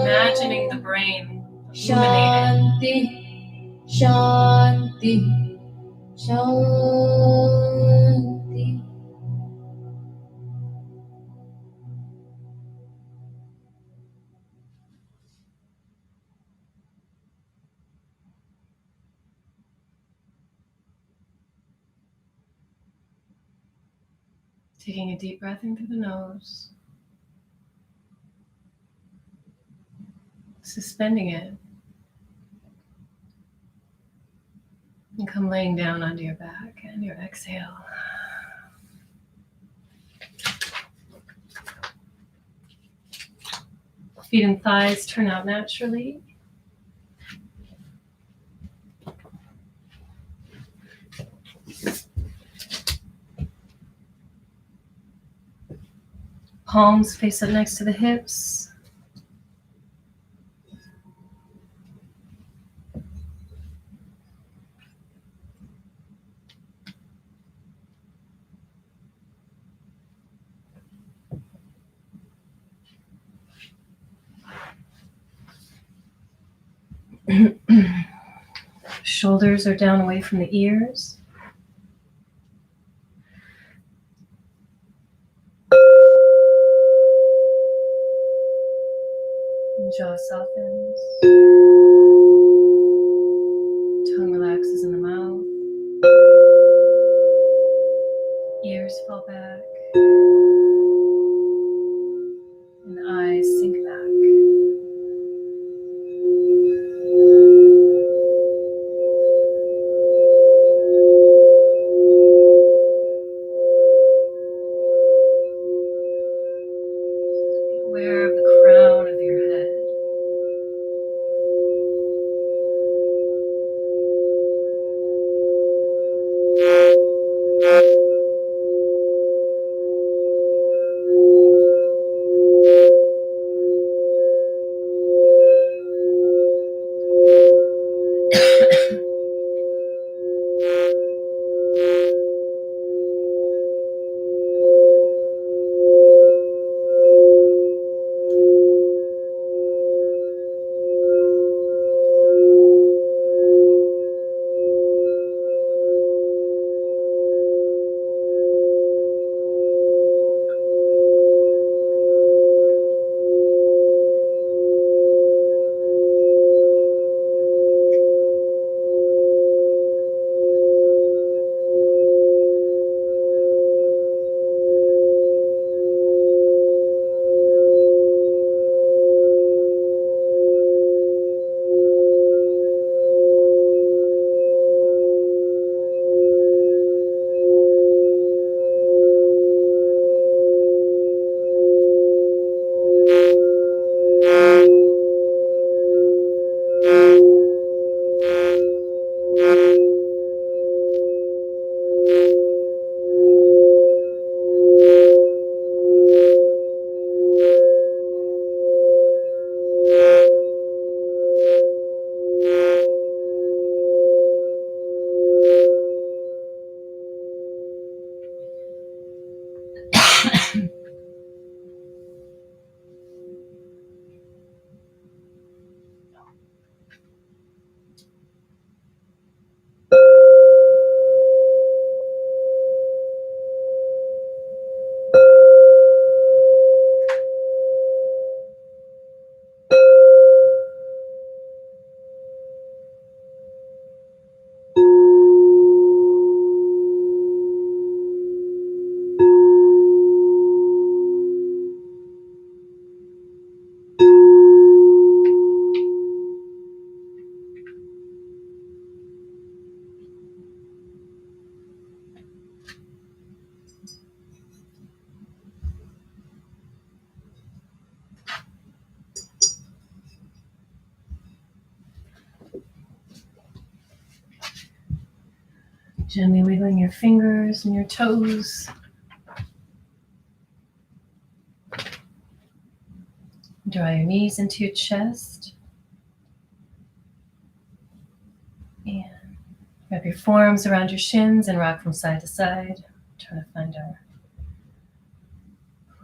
Imagining the brain illuminated. Shanti, Shanti. Taking a deep breath in through the nose. Suspending it. And come laying down onto your back and your exhale. Feet and thighs turn out naturally. Palms face up next to the hips. Shoulders are down away from the ears. Jaw softens. Tongue relaxes in the mouth. Ears fall back. And eyes sink back. Be aware of the crown of your head. Gently wiggling your fingers and your toes. Draw your knees into your chest. And wrap your forearms around your shins and rock from side to side. Try to find our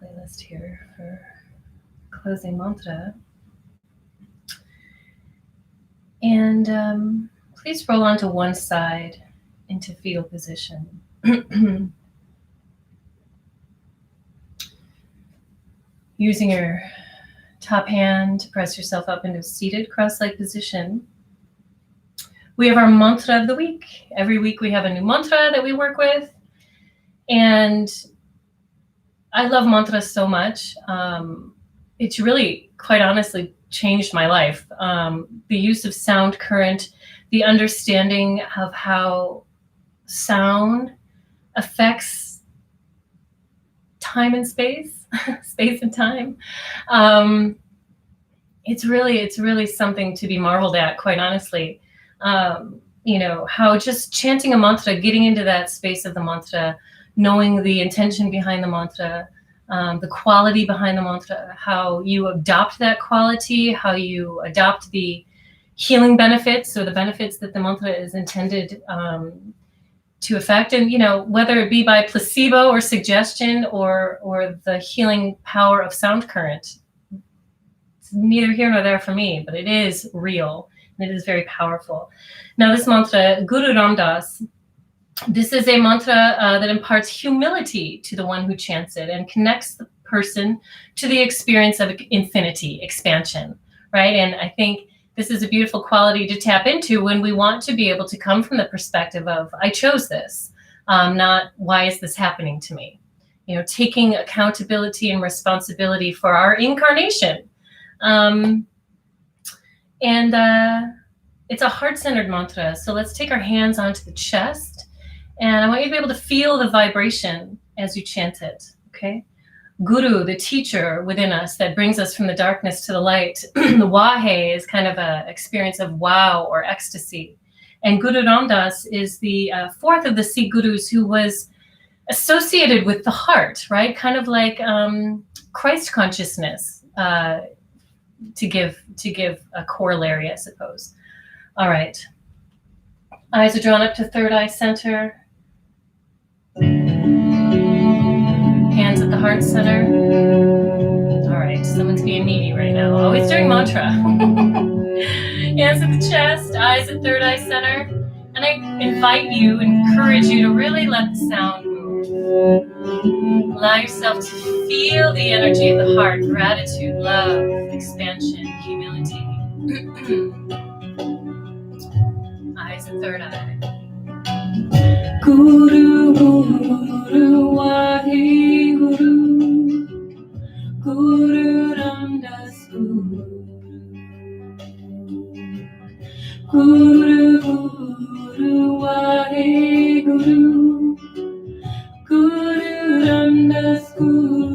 playlist here for closing mantra. And please roll onto one side into fetal position. Using your top hand to press yourself up into a seated cross-legged position. We have our mantra of the week. Every week we have a new mantra that we work with. And I love mantras so much. It's really, quite honestly, changed my life. The use of sound current, the understanding of how sound affects time and space, space and time. It's really something to be marveled at, quite honestly. How just chanting a mantra, getting into that space of the mantra, knowing the intention behind the mantra, the quality behind the mantra, how you adopt that quality, how you adopt the healing benefits or the benefits that the mantra is intended to affect. And, whether it be by placebo or suggestion or the healing power of sound current, it's neither here nor there for me, but it is real and it is very powerful. Now, this mantra, Guru Ram Das, this is a mantra that imparts humility to the one who chants it and connects the person to the experience of infinity, expansion, right? And I think this is a beautiful quality to tap into when we want to be able to come from the perspective of, I chose this, not why is this happening to me? Taking accountability and responsibility for our incarnation. It's a heart-centered mantra. So let's take our hands onto the chest. And I want you to be able to feel the vibration as you chant it, okay? Guru, the teacher within us that brings us from the darkness to the light. The Wahe is kind of an experience of wow or ecstasy. And Guru Ram Das is the fourth of the Sikh gurus who was associated with the heart, right? Kind of like Christ consciousness, to give a corollary, I suppose. All right. Eyes are drawn up to third eye center. Hands at the heart center. All right, someone's being needy right now. Always during mantra. Hands at the chest, eyes at third eye center. And I invite you, encourage you to really let the sound move. Allow yourself to feel the energy of the heart, gratitude, love, expansion, humility. Eyes at third eye. Guru, Guru, Wahi Guru, Guru Ram Das Guru, Guru, Guru, Wahi Guru, Guru Ram Das Guru.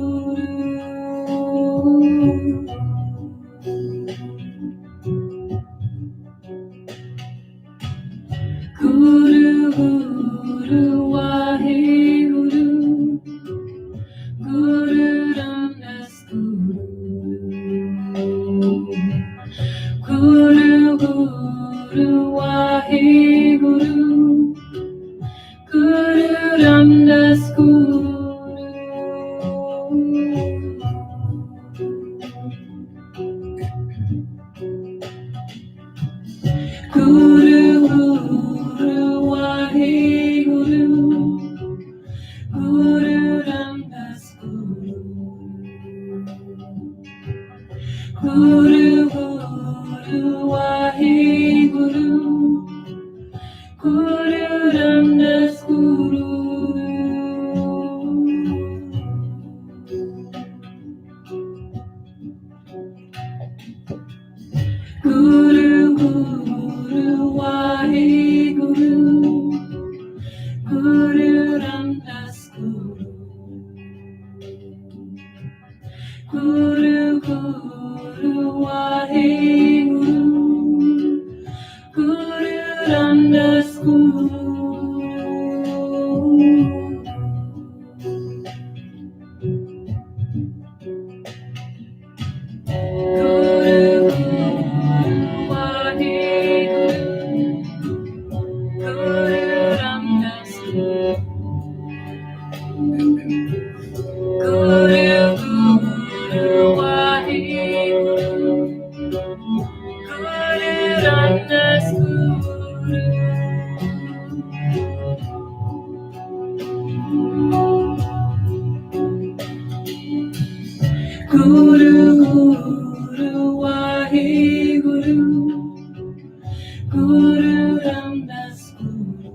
Guru, Guru, Wahi Guru, Guru Ram Das Guru, Guru, Guru, Wahi Guru, Guru Ram Das Guru. Guru, Guru, Wahi Guru, Guru Ram Das Guru, Guru, Guru, Wahi Guru, Guru Ram Das Guru. Guru, Guru, Wahi Guru, Guru Ram Das Guru, Guru, Guru, Wahi Guru, Guru Ram Das Guru. Guru Guru Waheguru, Guru Ramdas Guru,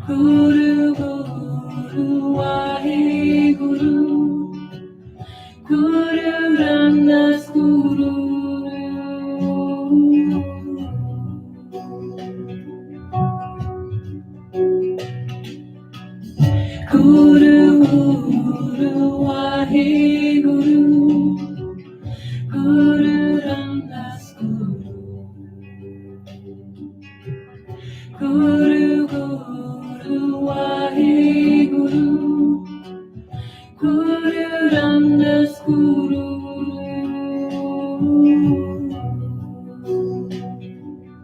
Guru Guru Waheguru, Guru Ramdas Guru. Guru Guru Waheguru, Guru Ramdas Guru, Guru Guru Waheguru, Guru Ramdas Guru.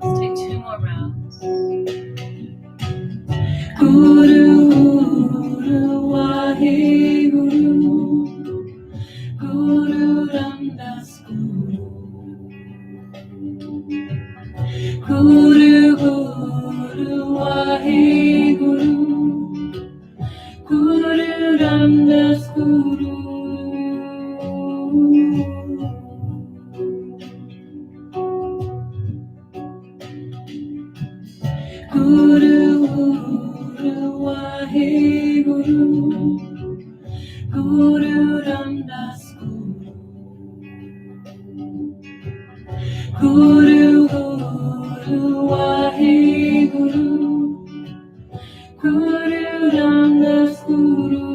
Let's take 2 more rounds. Guru Guru Waheguru, Guru Ramdas Guru, Guru Guru Waheguru, Guru Ramdas Guru. Guru Guru Waheguru, Guru Ramdas Guru, Guru Guru Waheguru, Guru Ramdas Guru.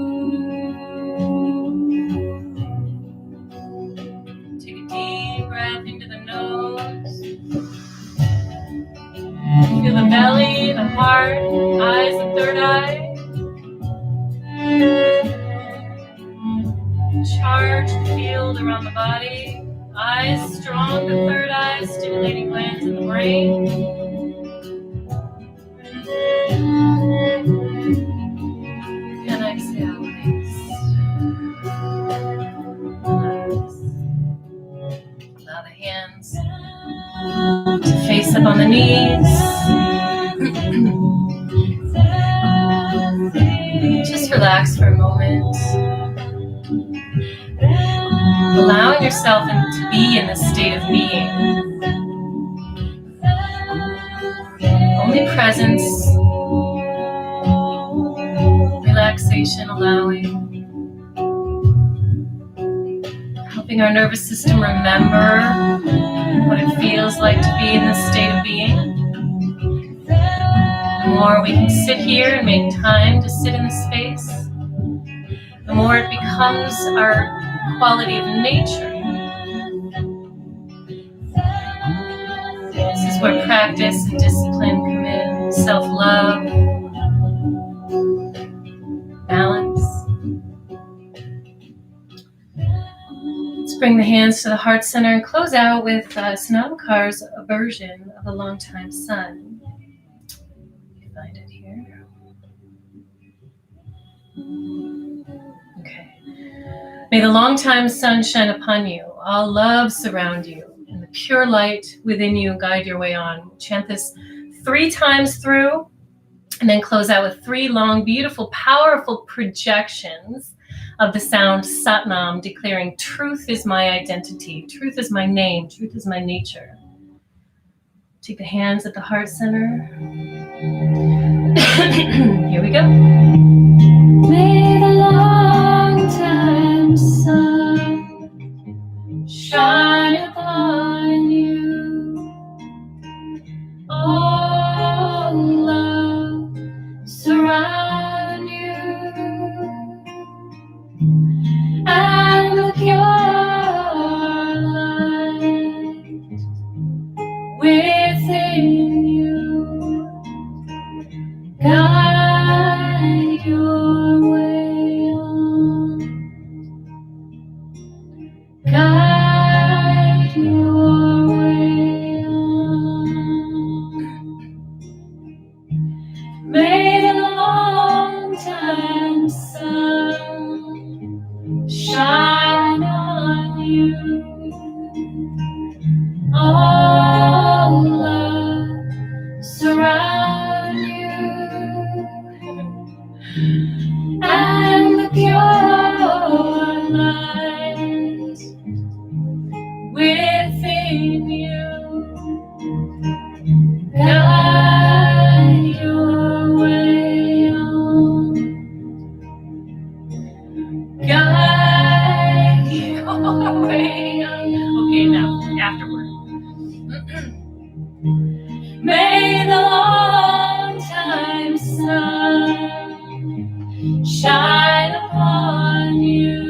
Take a deep breath into the nose. Feel the belly, the heart, eyes, the third eye. Charge the field around the body. Eyes strong, the third eye, stimulating glands in the brain. And exhale, release. Relax. Allow the hands to face up on the knees. Just relax for a moment. Allowing yourself to be in this state of being. Only presence, relaxation, allowing. Helping our nervous system remember what it feels like to be in this state of being. The more we can sit here and make time to sit in this space, the more it becomes our quality of nature. This is where practice and discipline come in, self-love, balance. Let's bring the hands to the heart center and close out with Sanamakar's version of the Longtime Sun. Find it here. Okay. May the longtime sun shine upon you, all love surround you, and the pure light within you guide your way on. Chant this 3 times through, and then close out with 3 long, beautiful, powerful projections of the sound Satnam, declaring truth is my identity, truth is my name, truth is my nature. Take the hands at the heart center. Here we go. May the long-time sun shine upon you. All love surround you. And the pure light within you guide your way on. Guide your way on. May the long time sun shine on guide your way. Okay, now, afterward. May the long time sun shine upon you.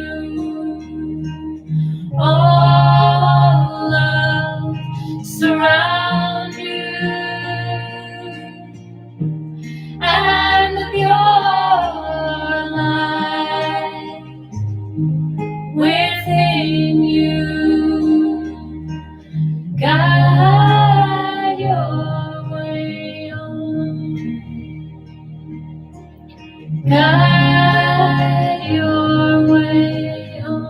All love surround you, and the pure light within you guide your way on. Guide your way on.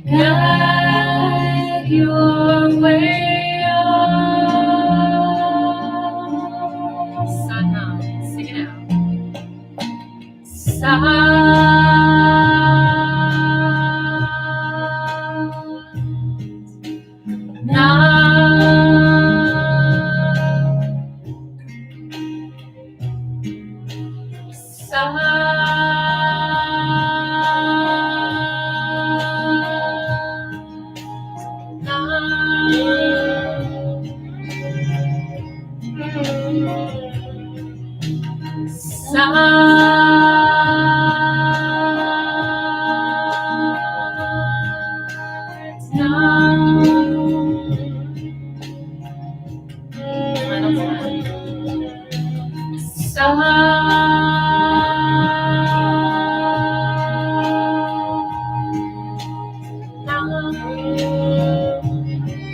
Guide your way on. Sana, sing it out.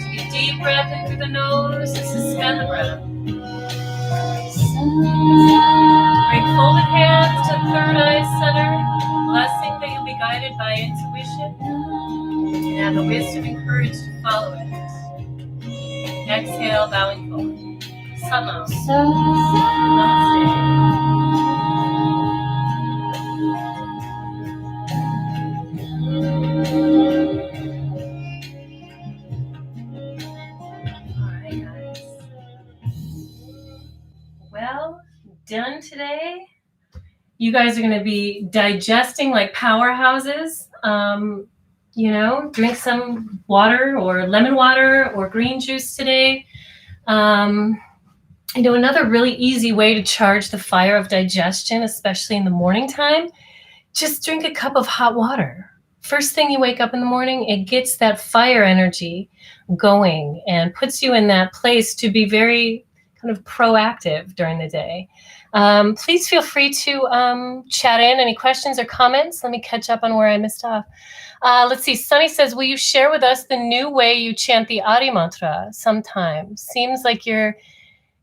Take a deep breath in through the nose and suspend the breath. Bring folded hands to third eye center, blessing that you'll be guided by intuition and have the wisdom and courage to follow it. Exhale, bowing forward. Sama. Namaste. All right, guys. Well, done today. You guys are going to be digesting like powerhouses. Drink some water or lemon water or green juice today. Another really easy way to charge the fire of digestion, especially in the morning time, just drink a cup of hot water. First thing you wake up in the morning, it gets that fire energy going and puts you in that place to be very kind of proactive during the day. Please feel free to chat in any questions or comments. Let me catch up on where I missed off. Let's see. Sunny says, will you share with us the new way you chant the Adi mantra sometime? Seems like you're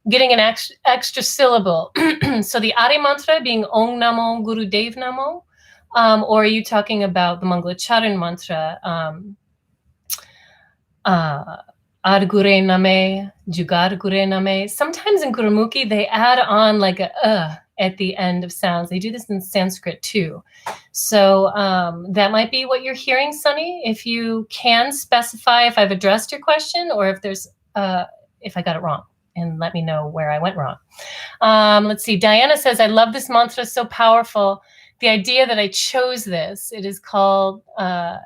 getting an extra syllable. So the Adi mantra being Om Namo Guru Dev Namo, or are you talking about the Mangalacharan mantra? Ad Gure Name, Jugar Gure Name. Sometimes in Gurumukhi, they add on like a at the end of sounds. They do this in Sanskrit too. So that might be what you're hearing, Sunny. If you can specify if I've addressed your question or if there's if I got it wrong, and let me know where I went wrong. Let's see. Diana says, I love this mantra, so powerful. The idea that I chose this, it is called the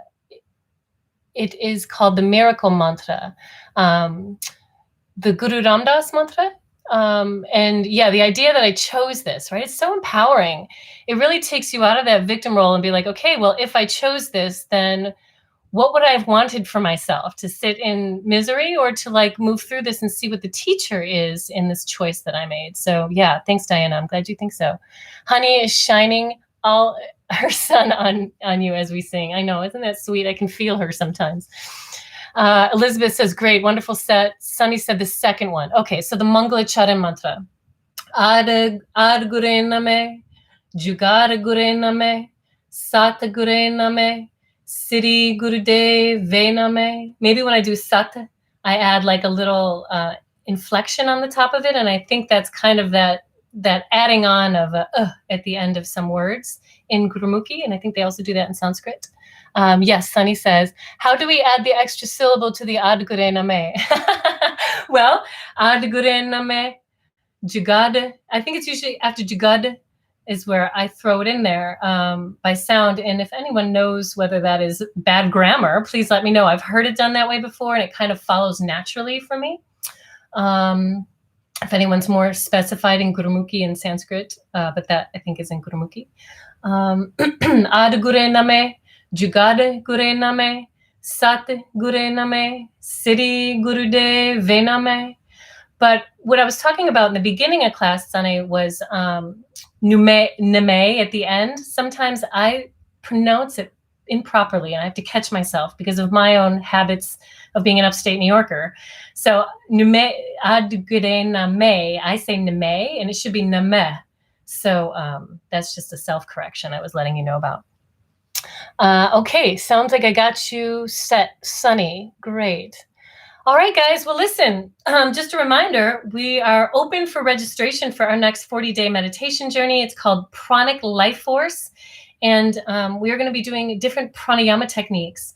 miracle mantra, the Guru Ramdas mantra. And yeah, the idea that I chose this, right? It's so empowering. It really takes you out of that victim role and be like, okay, well, if I chose this, then what would I have wanted for myself? To sit in misery or to like move through this and see what the teacher is in this choice that I made? So yeah, thanks, Diana. I'm glad you think so. Honey is shining all her sun on you as we sing. I know, isn't that sweet? I can feel her sometimes. Elizabeth says, great, wonderful set. Sunny said the second one. Okay, so the Mangalacharan mantra. Ad Gure Name, Jugar Gure Name, Sat Gure Name, Siri Gurudev Vename. Maybe when I do Sat, I add like a little inflection on the top of it, and I think that's kind of that adding on of at the end of some words in Gurumukhi, and I think they also do that in Sanskrit. Yes, Sunny says, how do we add the extra syllable to the Ad Gure Name? Well, Ad Gure Name, Jugad. I think it's usually after Jugad, is where I throw it in there by sound. And if anyone knows whether that is bad grammar, please let me know. I've heard it done that way before, and it kind of follows naturally for me. If anyone's more specified in Gurumukhi and Sanskrit, but that I think is in Gurumukhi. Ad Gure Name, Jugad Gure Name, Sat Gure Name, Siddhi Gurudev Vename. But what I was talking about in the beginning of class, Sunny, was Name at the end. Sometimes I pronounce it improperly, and I have to catch myself because of my own habits of being an upstate New Yorker. So Ad Gure Name, I say Name, and it should be Name. So that's just a self-correction I was letting you know about. Okay, sounds like I got you set, Sunny. Great. All right, guys. Well, listen, just a reminder, we are open for registration for our next 40-day meditation journey. It's called Pranic Life Force. And we are going to be doing different pranayama techniques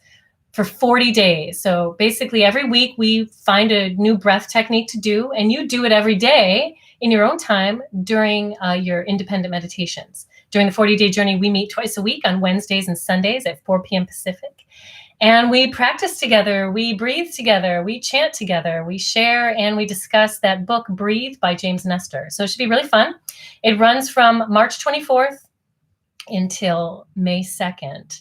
for 40 days. So basically every week we find a new breath technique to do, and you do it every day in your own time during your independent meditations. During the 40-day journey, we meet twice a week on Wednesdays and Sundays at 4 p.m. Pacific. And we practice together, we breathe together, we chant together, we share, and we discuss that book, Breathe by James Nestor. So it should be really fun. It runs from March 24th until May 2nd.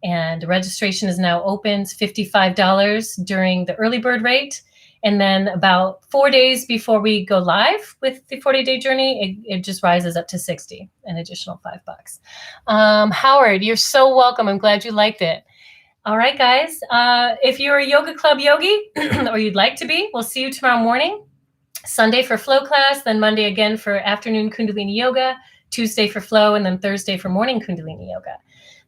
And registration is now open. It's $55 during the early bird rate. And then about 4 days before we go live with the 40-day journey, it just rises up to $60, an additional $5. Howard, you're so welcome. I'm glad you liked it. All right, guys. If you're a yoga club yogi or you'd like to be, we'll see you tomorrow morning. Sunday for flow class, then Monday again for afternoon Kundalini yoga, Tuesday for flow, and then Thursday for morning Kundalini yoga.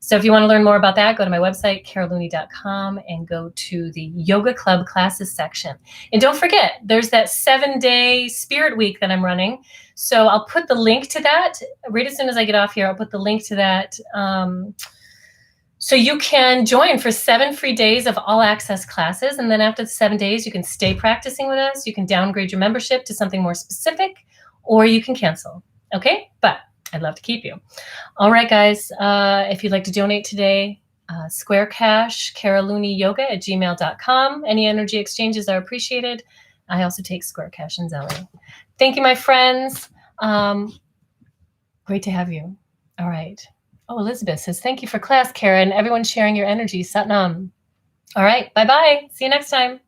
So if you want to learn more about that, go to my website, carollooney.com, and go to the Yoga Club classes section. And don't forget, there's that 7-day Spirit Week that I'm running. So I'll put the link to that right as soon as I get off here. I'll put the link to that. So you can join for 7 free days of all access classes. And then after the 7 days, you can stay practicing with us. You can downgrade your membership to something more specific, or you can cancel. Okay? But I'd love to keep you. All right, guys. If you'd like to donate today, Square Cash, carollooneyyoga@gmail.com. Any energy exchanges are appreciated. I also take Square Cash and Zelle. Thank you, my friends. Great to have you. All right. Oh, Elizabeth says, thank you for class, Karen. Everyone sharing your energy. Satnam. All right. Bye-bye. See you next time.